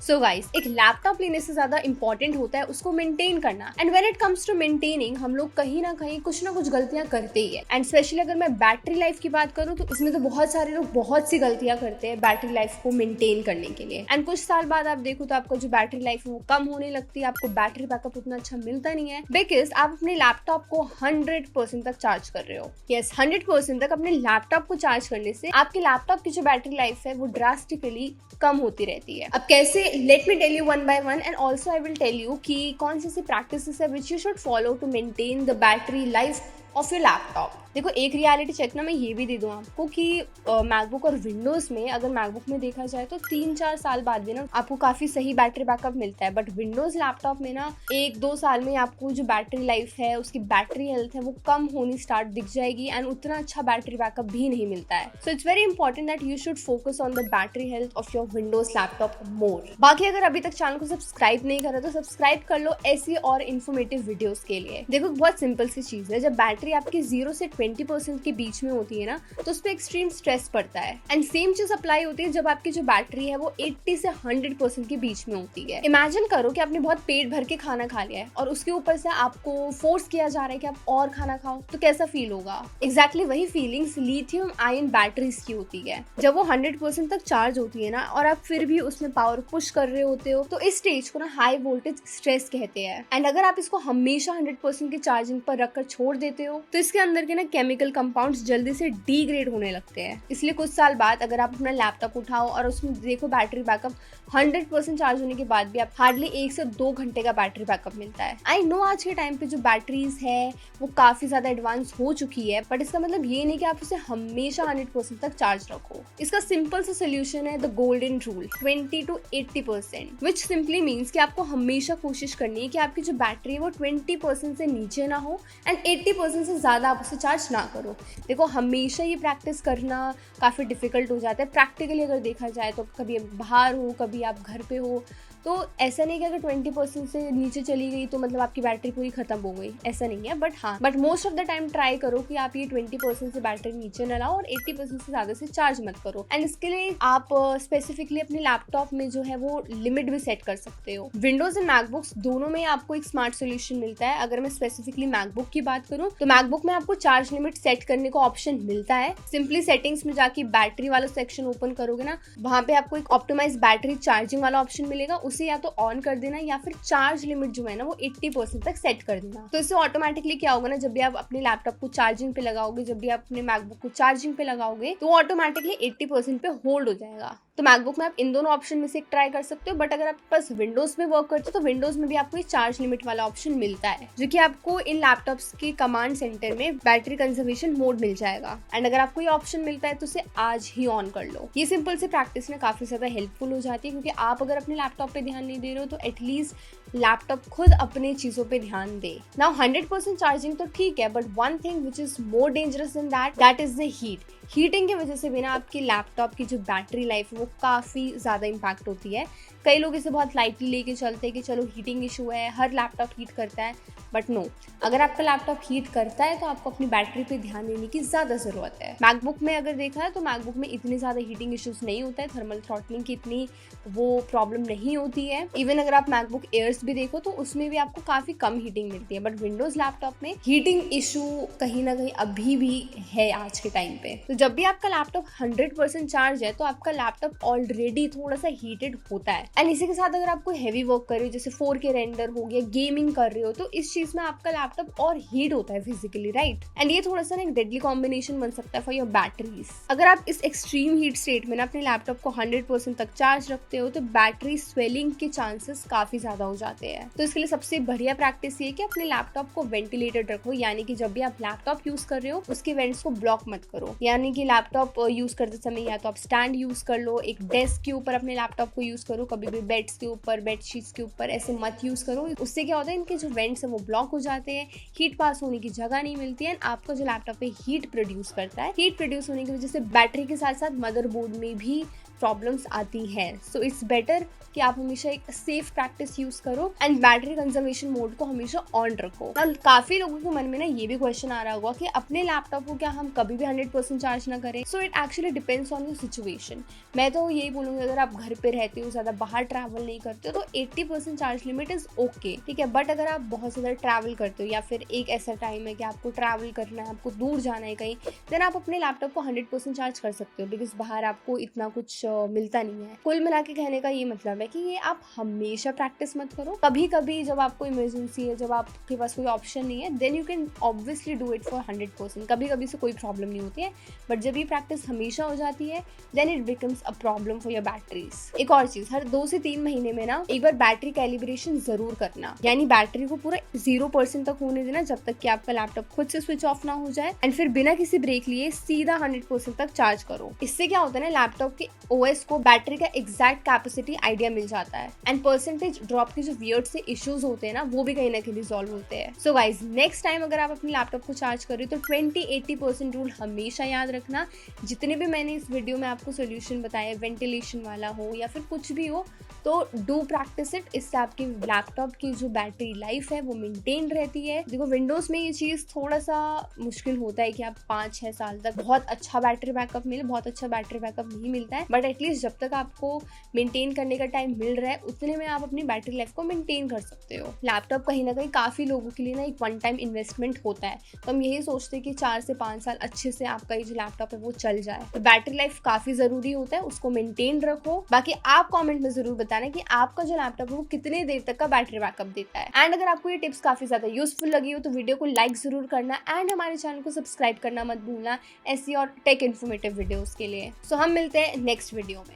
So guys, एक laptop लेने से ज्यादा इंपॉर्टेंट होता है उसको मेंटेन करना। And when it comes to maintaining, हम लोग कहीं ना कहीं कुछ ना कुछ गलतियां करते ही है। एंड स्पेशली अगर मैं बैटरी लाइफ की बात करूं तो इसमें तो बहुत सारे लोग बहुत सी गलतियां करते हैं बैटरी लाइफ को मेंटेन करने के लिए। एंड कुछ साल बाद आप देखो तो आपका जो बैटरी लाइफ है वो कम होने लगती है, आपको बैटरी बैकअप उतना अच्छा मिलता नहीं है, बिकॉज आप अपने लैपटॉप को 100% तक चार्ज कर रहे हो। यस, 100% तक अपने लैपटॉप को चार्ज करने से आपके लैपटॉप की जो बैटरी लाइफ है वो ड्रास्टिकली कम होती रहती है। अब कैसे, let me tell you one by one, and also I will tell you कि कौन सी प्रैक्टिसेस है which you should follow to maintain the battery life of your laptop. देखो, एक रियलिटी चेक ना मैं ये भी दे दूं आपको कि मैकबुक और विंडोज में, अगर मैकबुक में देखा जाए तो 3-4 साल बाद भी ना आपको काफी सही बैटरी बैकअप मिलता है, बट विंडोज लैपटॉप में ना 1-2 साल में आपको जो बैटरी लाइफ है, उसकी बैटरी हेल्थ है, वो कम होनी स्टार्ट दिख जाएगी एंड उतना अच्छा बैटरी बैकअप भी नहीं मिलता है। So it's very important that you should focus on the battery health of your windows laptop more. बाकी अगर अभी तक चैनल को सब्सक्राइब नहीं करा तो सब्सक्राइब कर लो ऐसी और इन्फॉर्मेटिव वीडियोस के लिए। देखो, बहुत सिंपल सी चीज है, जब बैटरी आपकी 0 से 20% के बीच में होती है ना तो उस पर एक्सट्रीम स्ट्रेस पड़ता है। एंड सेम चीज अप्लाई होती है जब आपकी जो बैटरी है वो 80 से 100% के बीच में होती है। इमेजिन करो कि आपने बहुत पेट भर के खाना खा लिया है और उसके ऊपर से आपको फोर्स किया जा रहा है कि आप और खाना खाओ, तो कैसा फील होगा? एग्जैक्टली वही फीलिंग्स लिथियम आयन बैटरीज की होती है। जब वो 100% तक चार्ज होती है ना और आप फिर भी उसमें पावर पुश कर रहे होते हो तो इस स्टेज को ना हाई वोल्टेज स्ट्रेस कहते हैं। एंड अगर आप इसको हमेशा 100% की चार्जिंग पर रखकर छोड़ देते हो तो इसके अंदर के ना केमिकल कंपाउंड्स जल्दी से डिग्रेड होने लगते हैं। इसलिए कुछ साल बाद अगर आप अपना लैपटॉप उठाओ और उसमें देखो बैटरी बैकअप 100% चार्ज होने के बाद भी आप हार्डली 1 से 2 घंटे का बैटरी बैकअप मिलता है। आई नो आज के टाइम पे जो बैटरीज है वो काफी ज्यादा एडवांस हो चुकी है, बट इसका मतलब ये नहीं कि आप उसे हमेशा 100% तक चार्ज रखो। इसका सिंपल सा सोल्यूशन है the golden rule, 20 to 80%, which simply means कि आपको हमेशा कोशिश करनी है कि आपकी जो बैटरी है वो 20% से नीचे ना हो एंड 80% से ज्यादा आप उसे चार्ज ना करो। देखो, हमेशा ये प्रैक्टिस करना काफ़ी डिफिकल्ट हो जाता है प्रैक्टिकली अगर देखा जाए तो। कभी आप बाहर हो, कभी आप घर पे हो, तो ऐसा नहीं कि अगर 20% से नीचे चली गई तो मतलब आपकी बैटरी पूरी खत्म हो गई, ऐसा नहीं है। But most of the time try करो कि आप ये 20% से बैटरी नीचे न लाओ और 80% से ज़्यादा से चार्ज मत करो। एंड इसके लिए आप स्पेसिफिकली अपने लैपटॉप में जो है वो लिमिट भी सेट कर सकते हो। विंडोज एंड मैकबुक्स दोनों में आपको एक स्मार्ट सोल्यूशन मिलता है। अगर मैं स्पेसिफिकली मैकबुक की बात करूँ तो मैकबुक में आपको चार्ज लिमिट सेट करने का ऑप्शन मिलता है। सिंपली सेटिंग्स में जाके बैटरी वाला सेक्शन ओपन करोगे ना, वहां पे आपको एक ऑप्टिमाइज बैटरी चार्जिंग वाला ऑप्शन मिलेगा, उसे या तो ऑन कर देना या फिर चार्ज लिमिट जो है ना वो 80% तक सेट कर देना। तो इससे ऑटोमेटिकली क्या होगा ना, जब भी आप अपने लैपटॉप को चार्जिंग पे लगाओगे, जब भी आप अपने मैकबुक को चार्जिंग पे लगाओगे तो ऑटोमेटिकली 80% पे होल्ड हो जाएगा। तो मैकबुक में आप इन दोनों ऑप्शन में से एक ट्राई कर सकते हो, बट अगर आपके पास विंडोज में वर्क करते हो तो विंडोज में भी आपको ये चार्ज लिमिट वाला ऑप्शन मिलता है, जो कि आपको इन लैपटॉप्स के कमांड सेंटर में बैटरी कंजर्वेशन मोड मिल जाएगा। एंड अगर आपको ये ऑप्शन मिलता है तो उसे आज ही ऑन कर लो। ये सिंपल से प्रैक्टिस में काफी ज्यादा हेल्पफुल हो जाती है, क्योंकि आप अगर अपने लैपटॉप पे ध्यान नहीं दे रहे हो तो एटलीस्ट लैपटॉप खुद अपने चीजों पे ध्यान दे। नाउ 100% चार्जिंग तो ठीक है, but one thing which is more dangerous than that is the heat. Heating की वजह से भी ना आपकी लैपटॉप की जो बैटरी लाइफ है वो काफ़ी ज़्यादा इम्पैक्ट होती है। कई लोग इसे बहुत लाइटली लेके चलते हैं कि चलो हीटिंग इशू है, हर लैपटॉप हीट करता है, बट नो, अगर आपका लैपटॉप हीट करता है तो आपको अपनी बैटरी पे ध्यान देने की ज़्यादा ज़रूरत है। मैकबुक में अगर देखा है तो मैकबुक में इतनी ज़्यादा हीटिंग इशूज नहीं होता है, थर्मल थ्रॉटलिंग की इतनी वो प्रॉब्लम नहीं होती है। इवन अगर आप मैकबुक एयर्स भी देखो तो उसमें भी आपको काफ़ी कम हीटिंग मिलती है, बट विंडोज़ लैपटॉप में हीटिंग इशू कहीं ना कहीं अभी भी है आज के टाइम पे। तो जब भी आपका लैपटॉप 100% चार्ज है तो आपका लैपटॉप ऑलरेडी थोड़ा सा हीटेड होता है। एंड इसी के साथ अगर आप कोई हैवी वर्क कर रहे हो, जैसे 4K रेंडर हो गया, गेमिंग कर रहे हो, तो इस चीज में आपका लैपटॉप और हीट होता है फिजिकली, राइट? एंड ये थोड़ा सा ना एक डेडली कॉम्बिनेशन बन सकता है फॉर योर बैटरीज। अगर आप इस एक्सट्रीम हीट स्टेट में ना अपने लैपटॉप को 100% तक चार्ज रखते हो तो बैटरी स्वेलिंग के चांसेस काफी ज्यादा हो जाते हैं। तो इसके लिए सबसे बढ़िया प्रैक्टिस ये कि अपने लैपटॉप को वेंटिलेटेड रखो, यानी कि जब भी आप लैपटॉप यूज कर रहे हो उसके वेंट्स को ब्लॉक मत करो। यानी कि लैपटॉप यूज करते समय या तो आप स्टैंड यूज कर लो, एक डेस्क के ऊपर अपने लैपटॉप को यूज करो, कभी भी बेड्स के ऊपर, बेडशीट्स के ऊपर ऐसे मत यूज करो। उससे क्या होता है, इनके जो वेंट्स है वो ब्लॉक हो जाते हैं, हीट पास होने की जगह नहीं मिलती है। आपका जो लैपटॉप है हीट प्रोड्यूस करता है, हीट प्रोड्यूस होने की वजह से बैटरी के साथ साथ मदरबोर्ड में भी प्रॉब्लम्स आती हैं। सो इट्स बेटर कि आप हमेशा एक सेफ प्रैक्टिस यूज करो एंड बैटरी कंजर्वेशन मोड को हमेशा ऑन रखो। और काफी लोगों के मन में ना ये भी क्वेश्चन आ रहा होगा कि अपने लैपटॉप को क्या हम कभी भी 100% चार्ज ना करें। So it actually depends on your situation. मैं तो यही बोलूंगी, अगर आप घर पे रहते हो, ज्यादा बाहर ट्रैवल नहीं करते हो, तो 80% चार्ज लिमिट इज ओके, ठीक है। बट अगर आप बहुत ज्यादा ट्रैवल करते हो या फिर एक ऐसा टाइम है कि आपको ट्रैवल करना है, आपको दूर जाना है कहीं, देन आप अपने लैपटॉप को 100% चार्ज कर सकते हो, बिकॉज बाहर आपको इतना कुछ मिलता नहीं है। कुल मिला के कहने का ये मतलब है कि ये आप हमेशा प्रैक्टिस मत करो। कभी कभी जब आपको इमरजेंसी है, जब आपके पास कोई ऑप्शन नहीं है, then you can obviously do it for 100%। कभी कभी से कोई प्रॉब्लम नहीं होती है, बट जब ये प्रैक्टिस हमेशा हो जाती है, then it becomes a problem for your batteries. एक और चीज, हर 2 से 3 महीने में ना एक बार बैटरी कैलिब्रेशन जरूर करना, यानी बैटरी को पूरा 0% तक होने देना जब तक कि आपका लैपटॉप खुद से स्विच ऑफ ना हो जाए, एंड फिर बिना किसी ब्रेक लिए सीधा 100% तक चार्ज करो। इससे क्या होता है ना, लैपटॉप के ओएस को बैटरी का एग्जैक्ट कैपेसिटी आइडिया मिल जाता है, एंड परसेंटेज ड्रॉप के जो वियर्ड से इश्यूज होते हैं ना, वो भी कहीं ना कहीं रिजॉल्व होते हैं। सो गाइज, नेक्स्ट टाइम अगर आप अपने लैपटॉप को चार्ज कर रहे हो तो 20-80% रूल हमेशा याद रखना। जितने भी मैंने इस वीडियो में आपको सोल्यूशन बताया, वेंटिलेशन वाला हो या फिर कुछ भी हो, तो डू प्रैक्टिस इट। इससे आपके लैपटॉप की जो बैटरी लाइफ है वो मेंटेन रहती है। देखो, विंडोज में ये चीज़ थोड़ा सा मुश्किल होता है कि आप 5-6 साल तक बहुत अच्छा बैटरी बैकअप मिले, बहुत अच्छा बैटरी बैकअप नहीं मिलता है, बट एटलीस्ट जब तक आपको मेंटेन करने का टाइम मिल रहा है, उतने में आप अपनी बैटरी लाइफ को मेंटेन कर सकते हो। लैपटॉप कहीं ना कहीं काफ़ी लोगों के लिए ना एक वन टाइम इन्वेस्टमेंट होता है, तो हम यही सोचते हैं कि 4 से 5 साल अच्छे से आपका ये जो लैपटॉप है वो चल जाए। तो बैटरी लाइफ काफ़ी ज़रूरी होता है, उसको मेंटेन रखो। बाकी आप कॉमेंट में ज़रूर बताना कि आपका जो लैपटॉप है वो कितने देर तक का बैटरी बैकअप देता है। एंड अगर आपको ये टिप्स काफ़ी ज़्यादा यूजफुल लगी हो तो वीडियो को लाइक ज़रूर करना, एंड हमारे चैनल को सब्सक्राइब करना मत भूलना ऐसी और टेक इन्फॉर्मेटिव वीडियोज़ के लिए। सो हम मिलते हैं नेक्स्ट वीडियो में।